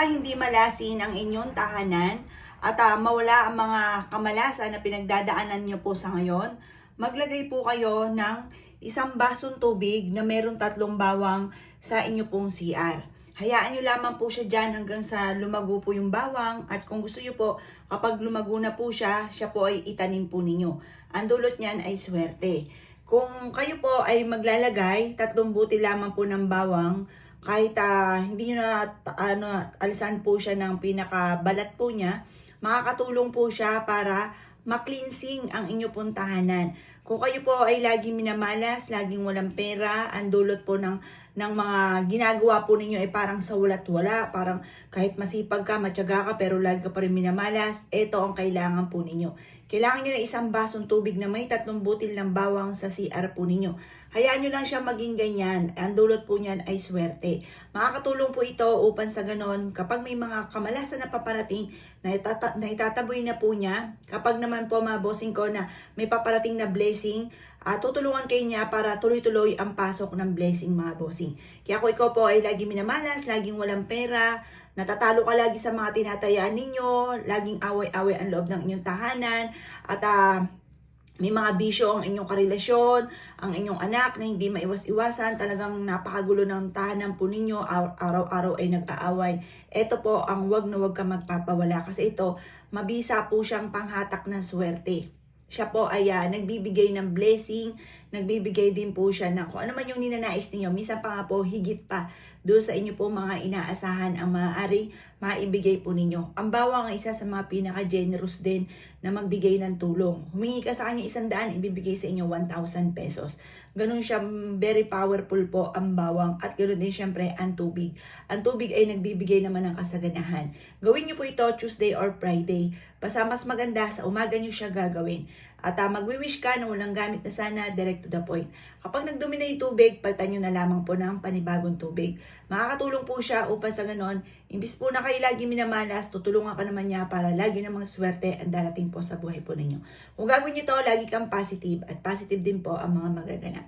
Para hindi malasin ang inyong tahanan at mawala ang mga kamalasan na pinagdadaanan niyo po sa ngayon, maglagay po kayo ng isang basong tubig na meron 3 bawang sa inyo pong CR. Hayaan nyo lamang po siya dyan hanggang sa lumago po yung bawang, at kung gusto nyo po, kapag lumago na po siya po ay itanim po ninyo. Ang dulot niyan ay swerte. Kung kayo po ay maglalagay, 3 butil lamang po ng bawang, kahit hindi nyo na alisan po siya ng pinakabalat po niya, makakatulong po siya para ma-cleansing ang inyo pong tahanan. Kung kayo po ay laging minamalas, laging walang pera, ang dulot po ng mga ginagawa po ninyo ay parang sa wala't wala, parang kahit masipag ka, matyaga ka, pero lagi ka pa rin minamalas, ito ang kailangan po ninyo. Kailangan nyo na isang basong tubig na may 3 butil ng bawang sa CR po ninyo. Hayaan nyo lang siya maging ganyan. Ang dulot po niyan ay swerte. Makakatulong po ito upang sa ganon, kapag may mga kamalasan na paparating, na itataboy na po niya. Kapag naman po mga bossing ko na may paparating na blessing, tutulungan kayo niya para tuloy-tuloy ang pasok ng blessing mga bossing. Kaya kung ikaw po ay lagi minamalas, laging walang pera, natatalo ka lagi sa mga tinatayaan ninyo, laging away-away ang loob ng inyong tahanan, at may mga bisyo ang inyong karelasyon, ang inyong anak na hindi maiwas-iwasan, talagang napakagulo ng tahanan po ninyo, araw-araw ay nag-aaway. Ito po ang wag na wag ka magpapawala, kasi ito, mabisa po siyang panghatak ng swerte. Siya po ay nagbibigay ng blessing, nagbibigay din po siya ng kung ano man yung ninanais ninyo. Minsan pa nga po, higit pa doon sa inyo po mga inaasahan ang maaari maibigay po ninyo. Ang bawang ay isa sa mga pinaka-generous din na magbigay ng tulong. Humingi ka sa kanya 100, ibibigay sa inyo 1,000 pesos. Ganun siya, very powerful po ang bawang, at ganoon din syempre ang tubig. Ang tubig ay nagbibigay naman ng kasaganahan. Gawin niyo po ito Tuesday or Friday. Basta mas maganda sa umaga niyo siya gagawin. At magwi-wish ka na walang gamit na sana, direct to the point. Kapag nagdumi na yung tubig, palitan nyo na lamang po ng panibagong tubig. Makakatulong po siya upang sa ganon, imbis po na kayo lagi minamalas, tutulungan ka naman niya para lagi namang swerte ang darating po sa buhay po ninyo. Kung gagawin nyo to, lagi kang positive, at positive din po ang mga magaganap.